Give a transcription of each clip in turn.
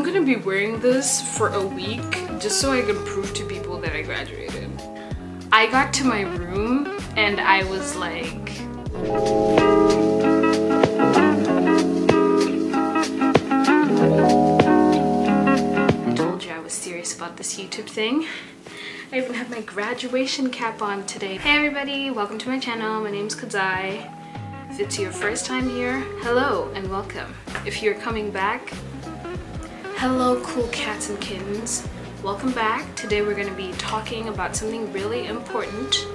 gonna be wearing this for a week just so I can prove to people that I graduated. I got to my room and I was like, I told you I was serious about this YouTube thing. I even have my graduation cap on today. Hey everybody, welcome to my channel. My name's Kadzai. If it's your first time here, hello and welcome. If you're coming back, hello cool cats and kittens. Welcome back. Today we're going to be talking about something really important,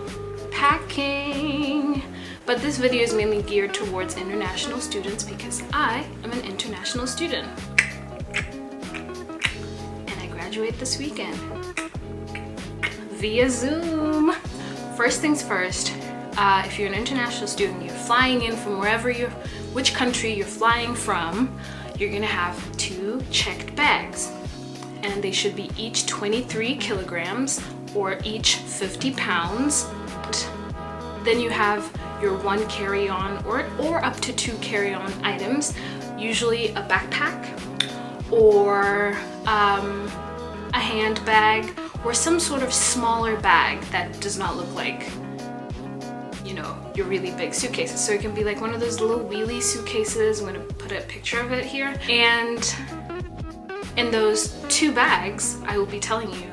packing. But this video is mainly geared towards international students because I am an international student. And I graduate this weekend via Zoom. First things first, if you're an international student, you're flying in from which country you're flying from, you're gonna have 2 checked bags. And they should be each 23 kilograms or each 50 pounds. Then you have your 1 carry-on or up to 2 carry-on items, usually a backpack or a handbag or some sort of smaller bag that does not look like, you know, your really big suitcases. So it can be like one of those little wheelie suitcases. I'm gonna put a picture of it here. And in those 2 bags, I will be telling you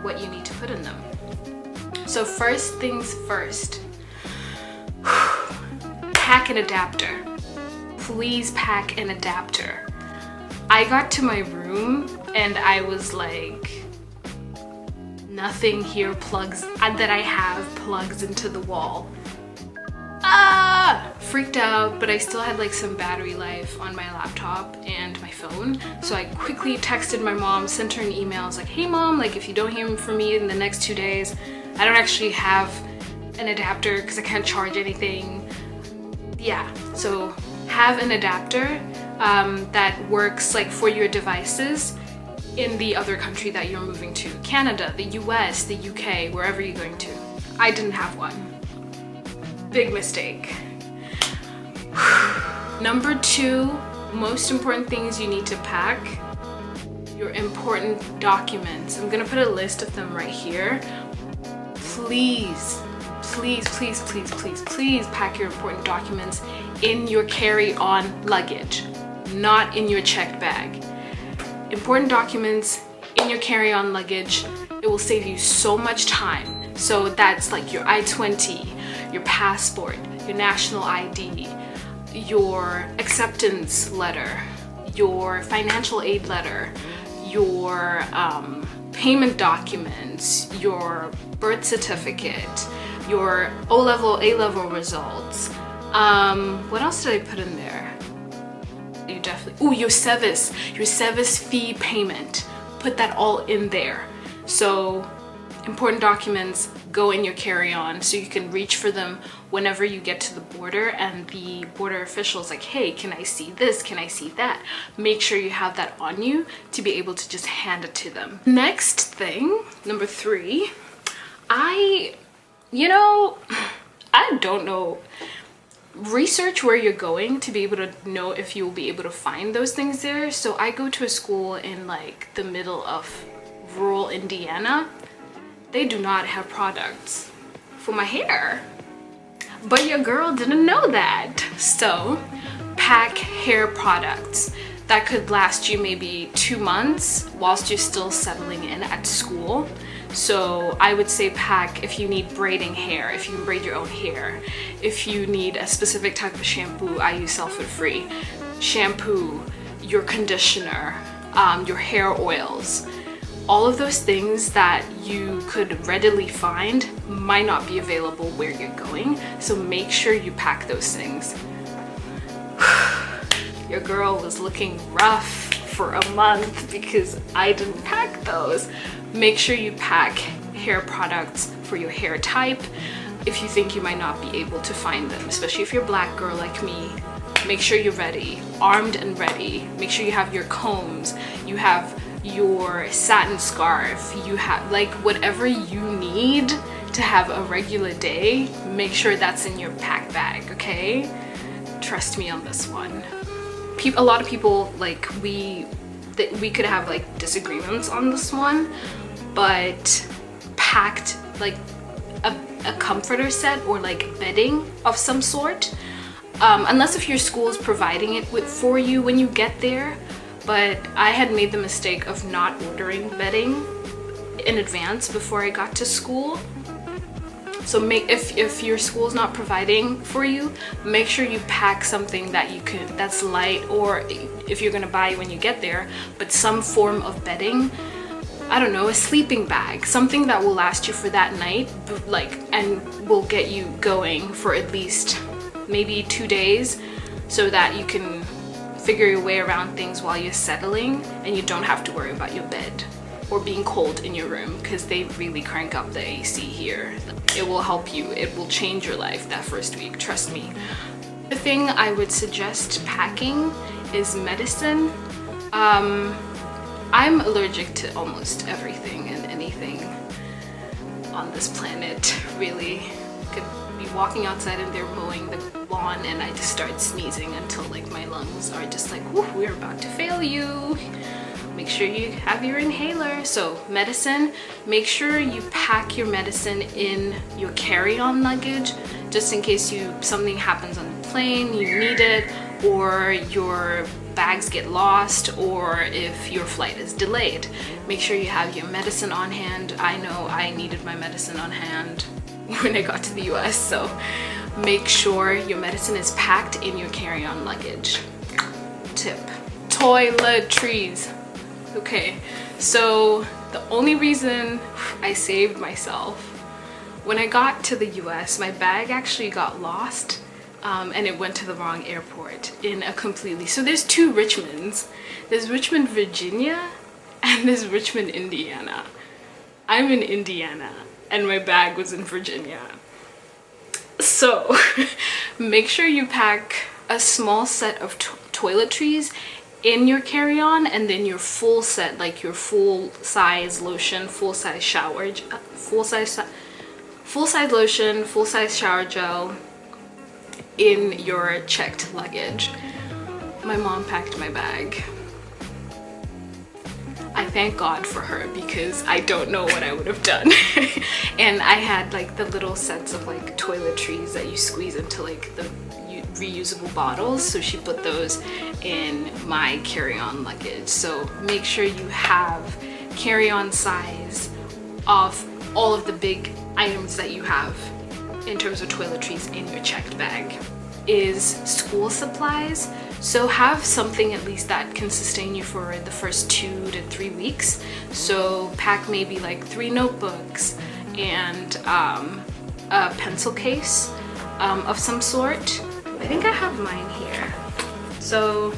what you need to put in them. So first things first, pack an adapter. Please pack an adapter. I got to my room and I was like, nothing here plugs that I have plugs into the wall. Freaked out, but I still had like some battery life on my laptop and my phone. So I quickly texted my mom, sent her an email. I was like, hey mom, like if you don't hear from me in the next 2 days, I don't actually have an adapter because I can't charge anything. Yeah, so have an adapter that works like for your devices in the other country that you're moving to. Canada, the US, the UK, wherever you're going to. I didn't have one. Big mistake. Number 2, most important things you need to pack, your important documents. I'm gonna put a list of them right here. Please, please, please, please, please, please pack your important documents in your carry-on luggage, not in your checked bag. Important documents in your carry-on luggage, it will save you so much time. So that's like your I-20, your passport, your national ID, your acceptance letter, your financial aid letter, your payment documents, your birth certificate, your O-level, A-level results. What else did I put in there? You definitely, your service fee payment. Put that all in there. So important documents go in your carry-on so you can reach for them whenever you get to the border and the border official's like, hey, can I see this? Can I see that? Make sure you have that on you to be able to just hand it to them. Next thing, number 3, I don't know. Research where you're going to be able to know if you will be able to find those things there. So I go to a school in like the middle of rural Indiana. They do not have products for my hair, but your girl didn't know that. So pack hair products that could last you maybe 2 months whilst you're still settling in at school. So I would say pack if you need braiding hair, if you can braid your own hair, if you need a specific type of shampoo. I use sulfate-free shampoo, your conditioner, your hair oils. All of those things that you could readily find might not be available where you're going, so make sure you pack those things. Your girl was looking rough for a month because I didn't pack those. Make sure you pack hair products for your hair type if you think you might not be able to find them, especially if you're a black girl like me. Make sure you're ready, armed and ready. Make sure you have your combs, you have your satin scarf, you have like whatever you need to have a regular day. Make sure that's in your pack bag, okay? Trust me on this one. A lot of people, like, we we could have like disagreements on this one, but packed like a comforter set or like bedding of some sort, unless if your school is providing it for you when you get there. But I had made the mistake of not ordering bedding in advance before I got to school. So if your school's not providing for you, make sure you pack something that's light, or if you're gonna buy when you get there, but some form of bedding. I don't know, a sleeping bag, something that will last you for that night, like, and will get you going for at least maybe 2 days, so that you can figure your way around things while you're settling and you don't have to worry about your bed or being cold in your room, because they really crank up the AC here. It will help you. It will change your life that first week, trust me. The thing I would suggest packing is medicine. I'm allergic to almost everything and anything on this planet, really. Could be walking outside and they're mowing the lawn and I just start sneezing until like my lungs are just like, whoo, we're about to fail you. Make sure you have your inhaler. So medicine, make sure you pack your medicine in your carry-on luggage, just in case something happens on the plane, you need it, or your bags get lost, or if your flight is delayed. Make sure you have your medicine on hand. I know I needed my medicine on hand when I got to the US, so make sure your medicine is packed in your carry-on luggage. Tip. Toiletries. Okay, so the only reason I saved myself, when I got to the US, my bag actually got lost. And it went to the wrong airport so there's two Richmonds. There's Richmond, Virginia, and there's Richmond, Indiana. I'm in Indiana and my bag was in Virginia. So make sure you pack a small set of toiletries in your carry-on, and then your full set, like your full-size lotion, full-size shower, full-size lotion, full-size shower gel, in your checked luggage. My mom packed my bag. I thank God for her, because I don't know what I would have done. And I had like the little sets of like toiletries that you squeeze into like the reusable bottles, so she put those in my carry-on luggage. So make sure you have carry-on size of all of the big items that you have in terms of toiletries in your checked bag. Is school supplies. So have something at least that can sustain you for the first 2 to 3 weeks. So pack maybe like 3 notebooks and a pencil case of some sort. I think I have mine here. So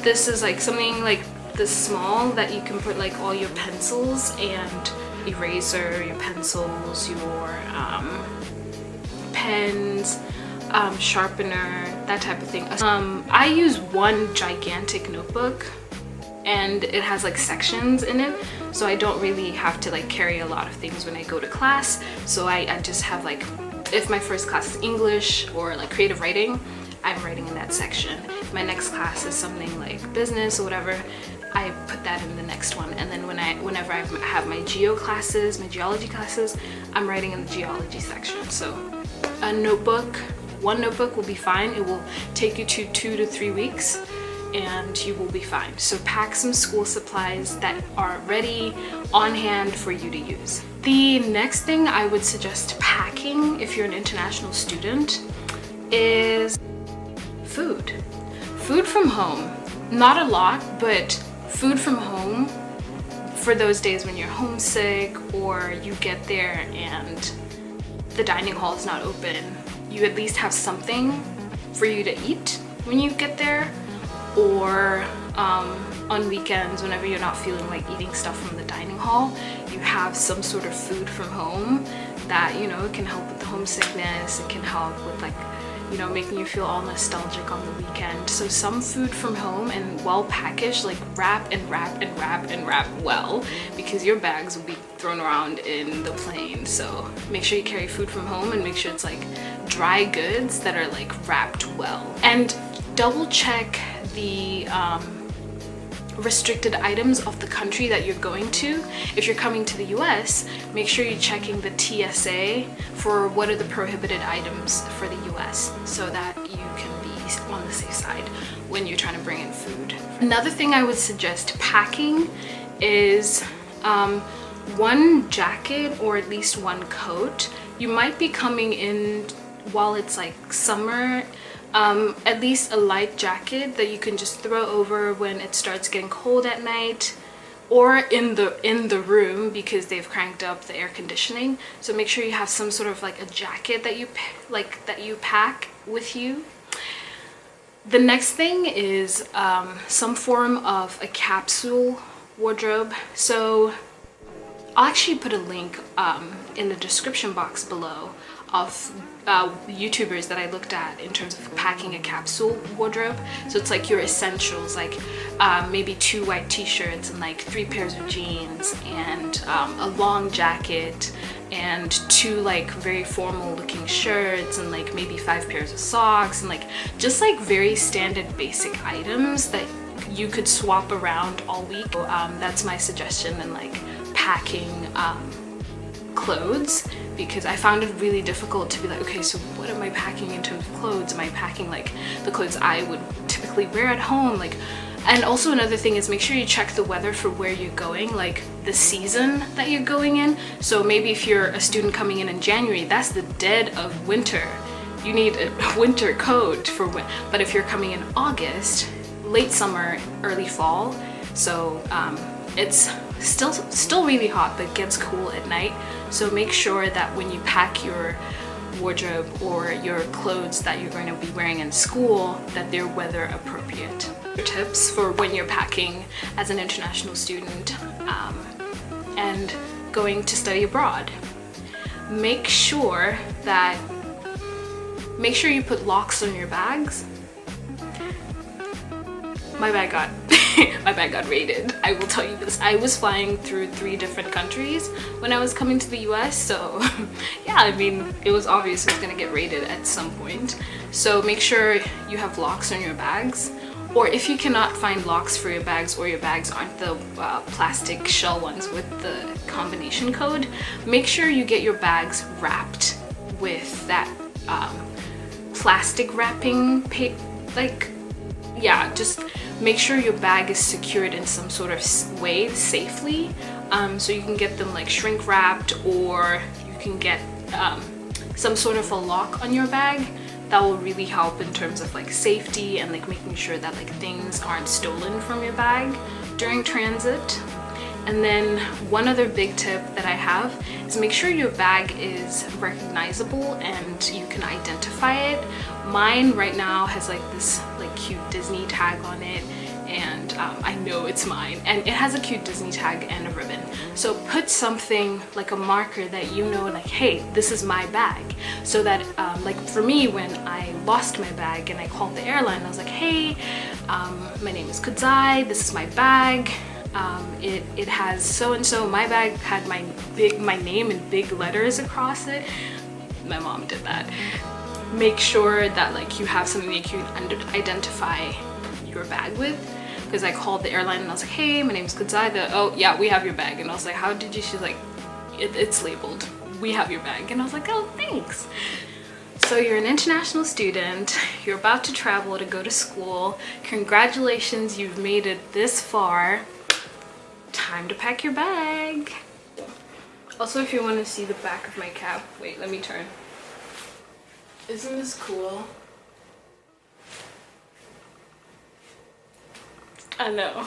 this is like something like this small that you can put like all your pencils and eraser, your pencils, your pens, sharpener, that type of thing. I use one gigantic notebook and it has like sections in it, so I don't really have to like carry a lot of things when I go to class. So I just have like, if my first class is English or like creative writing, I'm writing in that section. If my next class is something like business or whatever, I put that in the next one. And then whenever I have my geo classes, my geology classes, I'm writing in the geology section. So one notebook will be fine. It will take you 2 to 3 weeks and you will be fine. So pack some school supplies that are ready on hand for you to use. The next thing I would suggest packing if you're an international student is food. Food from home. Not a lot, but food from home for those days when you're homesick or you get there and the dining hall is not open. You at least have something for you to eat when you get there, or on weekends whenever you're not feeling like eating stuff from the dining hall, you have some sort of food from home that, you know, it can help with the homesickness, it can help with like, you know, making you feel all nostalgic on the weekend. So some food from home and well packaged, like wrap and wrap and wrap and wrap well, because your bags will be thrown around in the plane. So make sure you carry food from home and make sure it's like dry goods that are like wrapped well. And double check the restricted items of the country that you're going to. If you're coming to the US, make sure you're checking the TSA for what are the prohibited items for the US, so that you can be on the safe side when you're trying to bring in food. Another thing I would suggest packing is one jacket or at least one coat. You might be coming in while it's like summer. At least a light jacket that you can just throw over when it starts getting cold at night, or in the room because they've cranked up the air conditioning. So make sure you have some sort of like a jacket that you pack with you. The next thing is some form of a capsule wardrobe. So I'll actually put a link in the description box below of YouTubers that I looked at in terms of packing a capsule wardrobe. So it's like your essentials, like maybe 2 white t-shirts and like 3 pairs of jeans and a long jacket and 2 like very formal looking shirts and like maybe 5 pairs of socks, and like just like very standard basic items that you could swap around all week. So, that's my suggestion in like packing clothes, because I found it really difficult to be like, okay, so what am I packing in terms of clothes? Am I packing like the clothes I would typically wear at home? Like, and also another thing is make sure you check the weather for where you're going, like the season that you're going in. So maybe if you're a student coming in January, that's the dead of winter. You need a winter coat for when, but if you're coming in August, late summer, early fall, so it's still really hot but gets cool at night. So make sure that when you pack your wardrobe or your clothes that you're going to be wearing in school, that they're weather appropriate. Tips for when you're packing as an international student and going to study abroad. Make sure you put locks on your bags. My bag got raided. I will tell you this. I was flying through 3 different countries when I was coming to the US, so yeah, I mean, it was obvious it was gonna get raided at some point. So make sure you have locks on your bags, or if you cannot find locks for your bags, or your bags aren't the plastic shell ones with the combination code, make sure you get your bags wrapped with that plastic wrapping just make sure your bag is secured in some sort of way safely, so you can get them like shrink wrapped, or you can get some sort of a lock on your bag. That will really help in terms of like safety and like making sure that like things aren't stolen from your bag during transit. And then one other big tip that I have is make sure your bag is recognizable and you can identify it. Mine right now has like this like cute Disney tag on it, and I know it's mine, and it has a cute Disney tag and a ribbon. So put something like a marker that you know, like, hey, this is my bag, so that like for me, when I lost my bag and I called the airline, I was like, hey, my name is Kudzai, this is my bag. It has so-and-so. My bag had my name in big letters across it. My mom did that. Make sure that like you have something that you can identify your bag with, because I called the airline and I was like, hey, my name is Kudzai. Oh yeah, we have your bag. And I was like, how did you? She's like, it's labeled, we have your bag. And I was like, oh, thanks. So you're an international student, you're about to travel to go to school. Congratulations, you've made it this far. Time to pack your bag. Also, if you want to see the back of my cap, wait, let me turn. Isn't this cool? I know.